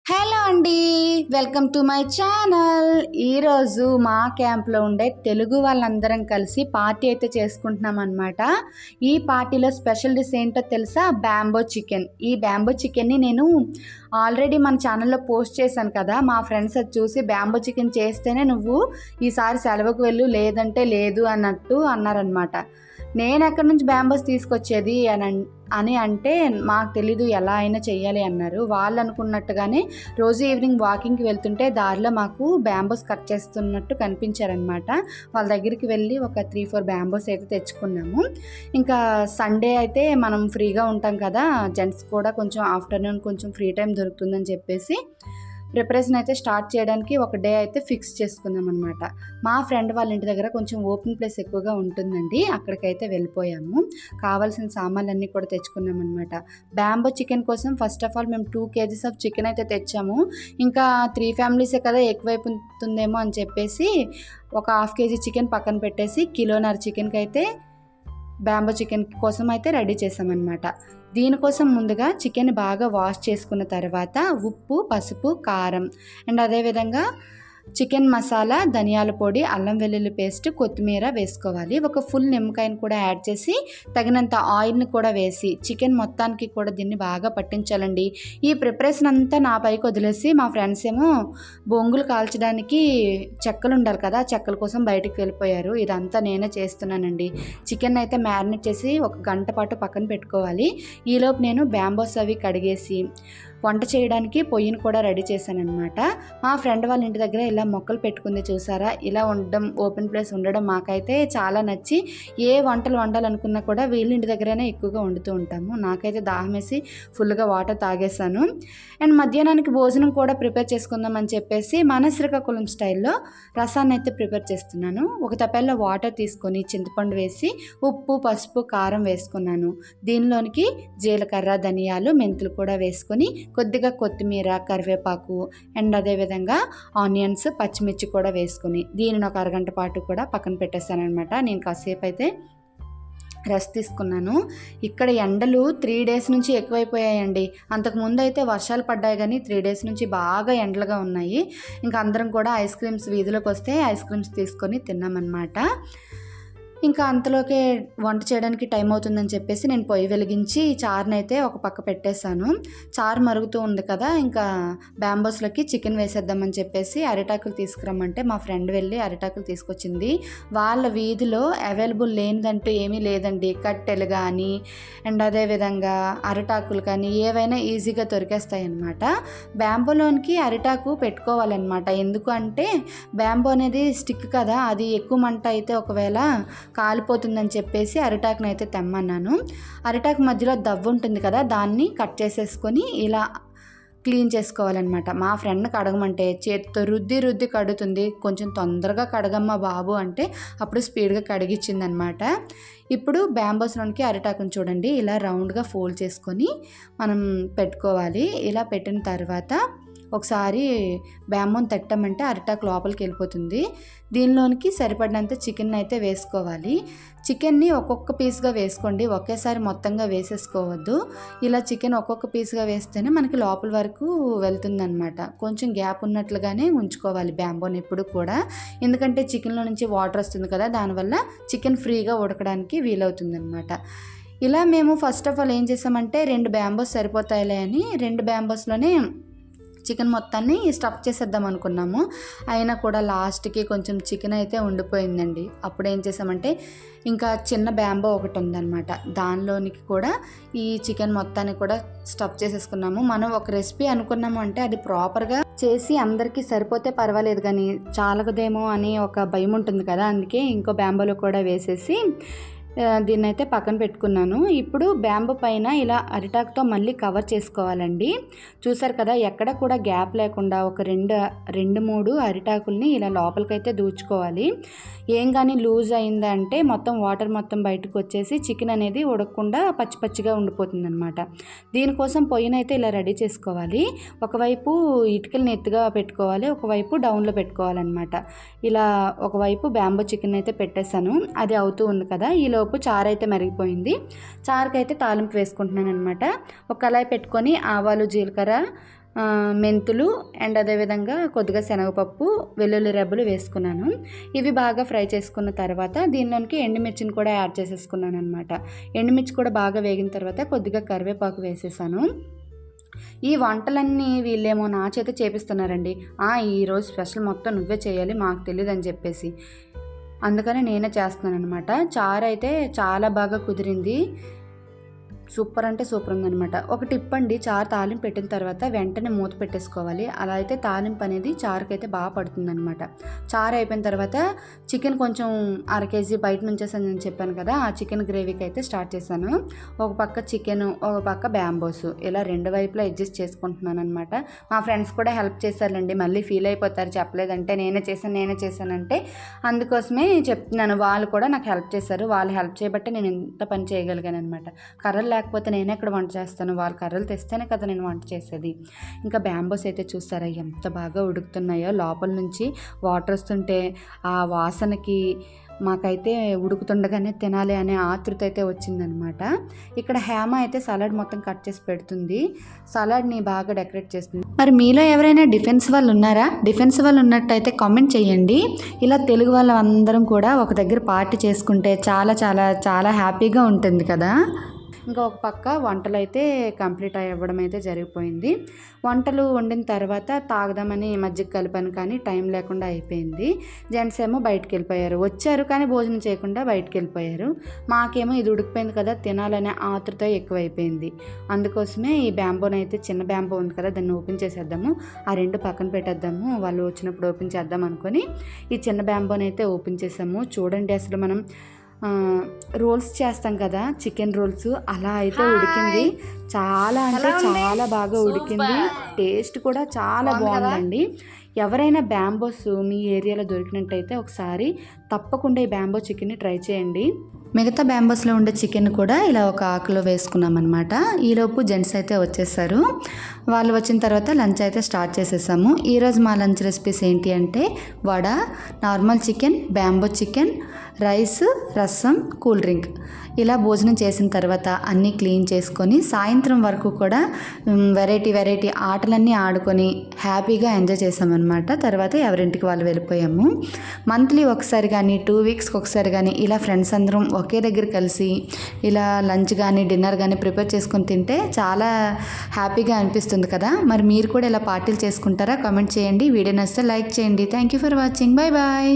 Hello అండి, welcome to my channel. ఈరోజు మా క్యాంప్లో ఉండే తెలుగు వాళ్ళందరం కలిసి పార్టీ అయితే చేసుకుంటున్నాం అనమాట. ఈ పార్టీలో స్పెషల్ డిష్ ఏంటో తెలుసా? Bamboo chicken. ఈ బ్యాంబో చికెన్ని నేను ఆల్రెడీ మన ఛానల్లో పోస్ట్ చేశాను కదా. మా ఫ్రెండ్స్ అది చూసి బ్యాంబో చికెన్ చేస్తేనే నువ్వు ఈసారి సెలవుకు వెళ్ళు, లేదంటే లేదు అన్నట్టు అన్నారనమాట. నేను ఎక్కడి నుంచి బ్యాంబోస్ తీసుకొచ్చేది అని అంటే మాకు తెలీదు, ఎలా అయినా చెయ్యాలి అన్నారు. వాళ్ళు అనుకున్నట్టుగానే రోజు ఈవినింగ్ వాకింగ్కి వెళ్తుంటే దారిలో మాకు బ్యాంబోస్ కట్ చేస్తున్నట్టు కనిపించారనమాట. వాళ్ళ దగ్గరికి వెళ్ళి ఒక 3-4 బ్యాంబోస్ అయితే తెచ్చుకున్నాము. ఇంకా సండే అయితే మనం ఫ్రీగా ఉంటాం కదా, జెంట్స్ కూడా కొంచెం ఆఫ్టర్నూన్ కొంచెం ఫ్రీ టైం దొరుకుతుందని చెప్పేసి ప్రిపరేషన్ అయితే స్టార్ట్ చేయడానికి ఒక డే అయితే ఫిక్స్ చేసుకున్నాం అనమాట. మా ఫ్రెండ్ వాళ్ళ ఇంటి దగ్గర కొంచెం ఓపెన్ ప్లేస్ ఎక్కువగా ఉంటుందండి, అక్కడికైతే వెళ్ళిపోయాము. కావాల్సిన సామాన్లన్నీ కూడా తెచ్చుకున్నాం అనమాట. బ్యాంబో చికెన్ కోసం ఫస్ట్ ఆఫ్ ఆల్ మేము 2 kgs ఆఫ్ చికెన్ అయితే తెచ్చాము. ఇంకా 3 ఫ్యామిలీసే కదా, ఎక్కువైపోతుందేమో అని చెప్పేసి ఒక 1/2 kg చికెన్ పక్కన పెట్టేసి 1.5 kg చికెన్కి అయితే బ్యాంబో చికెన్ కోసం అయితే రెడీ చేసామన్నమాట. దీనికోసం ముందుగా చికెన్ బాగా వాష్ చేసుకున్న తర్వాత ఉప్పు, పసుపు, కారం అండ్ అదేవిధంగా చికెన్ మసాలా, ధనియాల పొడి, అల్లం వెల్లుల్లి పేస్ట్, కొత్తిమీర వేసుకోవాలి. ఒక ఫుల్ నిమ్మకాయని కూడా యాడ్ చేసి తగినంత ఆయిల్ని కూడా వేసి చికెన్ మొత్తానికి కూడా దీన్ని బాగా పట్టించాలండి. ఈ ప్రిపరేషన్ అంతా నా పైకి వదిలేసి మా ఫ్రెండ్స్ ఏమో బొంగులు కాల్చడానికి చెక్కలు ఉండాలి కదా, చెక్కల కోసం బయటికి వెళ్ళిపోయారు. ఇదంతా నేనే చేస్తున్నానండి. చికెన్ అయితే మ్యారినేట్ చేసి 1 గంట పాటు పక్కన పెట్టుకోవాలి. ఈలోపు నేను బ్యాంబోస్ అవి కడిగేసి వంట చేయడానికి పొయ్యిని కూడా రెడీ చేశానమాట. మా ఫ్రెండ్ వాళ్ళ ఇంటి దగ్గర ఇలా మొక్కలు పెట్టుకుంది చూసారా. ఇలా ఉండడం, ఓపెన్ ప్లేస్ ఉండడం మాకైతే చాలా నచ్చి ఏ వంటలు వండాలనుకున్నా కూడా వీళ్ళ ఇంటి దగ్గరనే ఎక్కువగా వండుతూ ఉంటాము. నాకైతే దాహం వేసి ఫుల్గా వాటర్ తాగేశాను. అండ్ మధ్యాహ్నానికి భోజనం కూడా ప్రిపేర్ చేసుకుందామని చెప్పేసి మన శ్రీకాకుళం స్టైల్లో రసాన్ని అయితే ప్రిపేర్ చేస్తున్నాను. ఒక తపెల్లో వాటర్ తీసుకొని చింతపండు వేసి ఉప్పు, పసుపు, కారం వేసుకున్నాను. దీనిలోనికి జీలకర్ర, ధనియాలు, మెంతులు కూడా వేసుకొని కొద్దిగా కొత్తిమీర, కరివేపాకు అండ్ అదేవిధంగా ఆనియన్స్, పచ్చిమిర్చి కూడా వేసుకొని దీనిని ఒక అరగంట పాటు కూడా పక్కన పెట్టేస్తాను అనమాట. నేను కాసేపు అయితే రెస్ట్ తీసుకున్నాను. ఇక్కడ ఎండలు 3 days నుంచి ఎక్కువైపోయాయండి. అంతకుముందు అయితే వర్షాలు పడ్డాయి, కానీ 3 days నుంచి బాగా ఎండలుగా ఉన్నాయి. ఇంకా అందరం కూడా ఐస్ క్రీమ్స్, వీధిలోకి వస్తే ఐస్ క్రీమ్స్ తీసుకొని తిన్నామన్నమాట. ఇంకా అంతలోకే వంట చేయడానికి టైం అవుతుందని చెప్పేసి నేను పొయ్యి వెలిగించి చారుని అయితే ఒక పక్క పెట్టేశాను. చారు మరుగుతూ ఉంది కదా, ఇంకా బ్యాంబోస్లోకి చికెన్ వేసేద్దామని చెప్పేసి అరిటాకులు తీసుకురమ్మంటే మా ఫ్రెండ్ వెళ్ళి అరిటాకులు తీసుకొచ్చింది. వాళ్ళ వీధిలో అవైలబుల్ లేనిదంటూ ఏమీ లేదండి. కట్టెలు కానీ అండ్ అదేవిధంగా అరిటాకులు కానీ ఏవైనా ఈజీగా దొరికేస్తాయి అన్నమాట. బ్యాంబోలోనికి అరిటాకు పెట్టుకోవాలన్నమాట. ఎందుకు అంటే బ్యాంబో అనేది స్టిక్ కదా, అది ఎక్కువ మంట అయితే ఒకవేళ కాలిపోతుందని చెప్పేసి అరిటాకుని అయితే తెమ్మన్నాను. అరిటాకు మధ్యలో దవ్వు ఉంటుంది కదా, దాన్ని కట్ చేసేసుకొని ఇలా క్లీన్ చేసుకోవాలన్నమాట. మా ఫ్రెండ్ని కడగమంటే చేతితో రుద్ది కడుగుతుంది. కొంచెం తొందరగా కడగమ్మా బాబు అంటే అప్పుడు స్పీడ్గా కడిగిచ్చిందనమాట. ఇప్పుడు బ్యాంబోస్లోనికి అరిటాకుని చూడండి, ఇలా రౌండ్గా ఫోల్డ్ చేసుకొని మనం పెట్టుకోవాలి. ఇలా పెట్టిన తర్వాత ఒకసారి బ్యాంబోని తట్టమంటే అరిటాకు లోపలికి వెళ్ళిపోతుంది. దీనిలోనికి సరిపడినంత చికెన్ అయితే వేసుకోవాలి. చికెన్ని ఒక్కొక్క పీస్గా వేసుకోండి, ఒకేసారి మొత్తంగా వేసేసుకోవద్దు. ఇలా చికెన్ ఒక్కొక్క పీస్గా వేస్తేనే మనకి లోపల వరకు వెళ్తుందన్నమాట. కొంచెం గ్యాప్ ఉన్నట్లుగానే ఉంచుకోవాలి బ్యాంబోని ఎప్పుడు కూడా, ఎందుకంటే చికెన్లో నుంచి వాటర్ వస్తుంది కదా, దానివల్ల చికెన్ ఫ్రీగా ఉడకడానికి వీలవుతుందన్నమాట. ఇలా మేము ఫస్ట్ ఆఫ్ ఆల్ ఏం చేసామంటే 2 బ్యాంబోస్ సరిపోతాయిలే అని 2 బ్యాంబోస్లోనే చికెన్ మొత్తాన్ని స్టఫ్ చేసేద్దాం అనుకున్నాము. అయినా కూడా లాస్ట్కి కొంచెం చికెన్ అయితే ఉండిపోయిందండి. అప్పుడు ఏం చేసామంటే ఇంకా చిన్న బ్యాంబో ఒకటి ఉందన్నమాట, దానిలోనికి కూడా ఈ చికెన్ మొత్తాన్ని కూడా స్టఫ్ చేసేసుకున్నాము. మనం ఒక రెసిపీ అనుకున్నాము అంటే అది ప్రాపర్గా చేసి అందరికీ సరిపోతే పర్వాలేదు, కానీ చాలకదేమో అని ఒక భయం ఉంటుంది కదా, అందుకే ఇంకో బ్యాంబోలో కూడా వేసేసి దీన్ని అయితే పక్కన పెట్టుకున్నాను. ఇప్పుడు బ్యాంబో పైన ఇలా అరిటాకుతో మళ్ళీ కవర్ చేసుకోవాలండి. చూసారు కదా, ఎక్కడ కూడా గ్యాప్ లేకుండా ఒక 2-3 అరిటాకుల్ని ఇలా లోపలికైతే దూచుకోవాలి. ఏం కానీ లూజ్ అయిందంటే మొత్తం వాటర్ మొత్తం బయటకు వచ్చేసి చికెన్ అనేది ఉడకకుండా పచ్చిగా ఉండిపోతుంది అనమాట. దీనికోసం పొయ్యినైతే ఇలా రెడీ చేసుకోవాలి. ఒకవైపు ఇటుకల్ని ఎత్తుగా పెట్టుకోవాలి, ఒకవైపు డౌన్లో పెట్టుకోవాలన్నమాట. ఇలా ఒకవైపు బ్యాంబో చికెన్ అయితే పెట్టేశాను, అది అవుతూ ఉంది కదా. ఈలోపు చారు అయితే మరిగిపోయింది. చారుకైతే తాలింపు వేసుకుంటున్నాను అనమాట. ఒక కళాయి పెట్టుకొని ఆవాలు, జీలకర్ర మెంతులు అండ్ అదేవిధంగా కొద్దిగా శనగపప్పు, వెల్లుల్లి రెబ్బలు వేసుకున్నాను. ఇవి బాగా ఫ్రై చేసుకున్న తర్వాత దీనిలోనికి ఎండుమిర్చిని కూడా యాడ్ చేసేసుకున్నాను అనమాట. ఎండుమిర్చి కూడా బాగా వేగిన తర్వాత కొద్దిగా కరివేపాకు వేసేసాను. ఈ వంటలన్నీ వీళ్ళేమో నా చేత చేపిస్తున్నారండి. ఈరోజు స్పెషల్ మొత్తం నువ్వే చేయాలి, మాకు తెలియదు అని చెప్పేసి. అందుకని నేనే చేస్తున్నాను అనమాట. చారు అయితే చాలా బాగా కుదిరింది. సూపర్ అంటే సూపర్ ఉందనమాట. ఒక టిప్ అండి, చారు తాలింపు పెట్టిన తర్వాత వెంటనే మూత పెట్టేసుకోవాలి. అలా అయితే తాలింపు అనేది చారుకైతే బాగా పడుతుందనమాట. చారు అయిపోయిన తర్వాత చికెన్ కొంచెం 1/2 కేజీ బయట నుంచేసాను నేను చెప్పాను కదా, ఆ చికెన్ గ్రేవీకి అయితే స్టార్ట్ చేశాను. ఒక పక్క చికెన్, ఒక పక్క బ్యాంబోస్, ఇలా 2 వైపులా అడ్జస్ట్ చేసుకుంటున్నాను అనమాట. మా ఫ్రెండ్స్ కూడా హెల్ప్ చేశారండి. మళ్ళీ ఫీల్ అయిపోతారు చెప్పలేదంటే, నేనే చేశానంటే. అందుకోసమే చెప్తున్నాను. వాళ్ళు కూడా నాకు హెల్ప్ చేశారు. వాళ్ళు హెల్ప్ చేయబట్టే నేను ఇంత పని చేయగలిగాను అనమాట. కర్రలు లేకపోతే నేను ఎక్కడ వంట చేస్తాను, వాళ్ళు కర్రలు తెస్తేనే కదా నేను వంట చేసేది. ఇంకా బ్యాంబోస్ అయితే చూస్తారా ఎంత బాగా ఉడుకుతున్నాయో. లోపల నుంచి వాటర్ వస్తుంటే ఆ వాసనకి మాకైతే ఉడుకుతుండగానే తినాలి అనే ఆతృత అయితే వచ్చిందనమాట. ఇక్కడ హేమ అయితే సలాడ్ మొత్తం కట్ చేసి పెడుతుంది. సలాడ్ని బాగా డెకరేట్ చేస్తుంది. మరి మీలో ఎవరైనా డిఫెన్స్ వాళ్ళు ఉన్నారా? డిఫెన్స్ వాళ్ళు ఉన్నట్టయితే కామెంట్ చేయండి. ఇలా తెలుగు వాళ్ళందరం కూడా ఒక దగ్గర పార్టీ చేసుకుంటే చాలా చాలా చాలా హ్యాపీగా ఉంటుంది కదా. ఇంకా ఒక పక్క వంటలు అయితే కంప్లీట్ అవ్వడం అయితే జరిగిపోయింది. వంటలు వండిన తర్వాత తాగదామని మజ్జిగ కలిపాను, కానీ టైం లేకుండా అయిపోయింది. జెంట్స్ ఏమో బయటకు వెళ్ళిపోయారు. వచ్చారు కానీ భోజనం చేయకుండా బయటకు వెళ్ళిపోయారు. మాకేమో ఇది ఉడికిపోయింది కదా, తినాలనే ఆతృత ఎక్కువైపోయింది. అందుకోసమే ఈ బ్యాంబోని అయితే, చిన్న బ్యాంబో ఉంది కదా, దాన్ని ఓపెన్ చేసేద్దాము, ఆ 2 పక్కన పెట్టేద్దాము, వాళ్ళు వచ్చినప్పుడు ఓపెన్ చేద్దాం అనుకొని ఈ చిన్న బ్యాంబోని అయితే ఓపెన్ చేసాము. చూడండి, అసలు మనం రోల్స్ చేస్తాం కదా, చికెన్ రోల్స్, అలా అయితే ఉడికింది. చాలా అంటే చాలా బాగా ఉడికింది. టేస్ట్ కూడా చాలా బాగుందండి. ఎవరైనా బ్యాంబోస్ మీ ఏరియాలో దొరికినట్టయితే ఒకసారి తప్పకుండా ఈ బ్యాంబో చికెన్ని ట్రై చేయండి. మిగతా బ్యాంబోస్లో ఉండే చికెన్ కూడా ఇలా ఒక ఆకులో వేసుకున్నాం అనమాట. ఈలోపు జెంట్స్ అయితే వచ్చేసారు. వాళ్ళు వచ్చిన తర్వాత లంచ్ అయితే స్టార్ట్ చేసేసాము. ఈరోజు మా లంచ్ రెసిపీస్ ఏంటి అంటే vada, normal chicken, bamboo chicken, rice, రసం, కూల్ డ్రింక్. ఇలా భోజనం చేసిన తర్వాత అన్నీ క్లీన్ చేసుకొని సాయంత్రం వరకు కూడా వెరైటీ ఆటలన్నీ ఆడుకొని హ్యాపీగా ఎంజాయ్ చేసామన్నమాట. తర్వాత ఎవరింటికి వాళ్ళు వెళ్ళిపోయాము. మంత్లీ ఒకసారి కానీ 2 వీక్స్కి ఒకసారి కానీ ఇలా ఫ్రెండ్స్ అందరం ఒకే దగ్గర కలిసి ఇలా లంచ్ కానీ డిన్నర్ కానీ ప్రిపేర్ చేసుకొని తింటే చాలా హ్యాపీగా అనిపిస్తుంది కదా. మరి మీరు కూడా ఇలా పార్టీలు చేసుకుంటారా? కామెంట్ చేయండి. వీడియో నచ్చితే లైక్ చేయండి. Thank you for watching. Bye bye.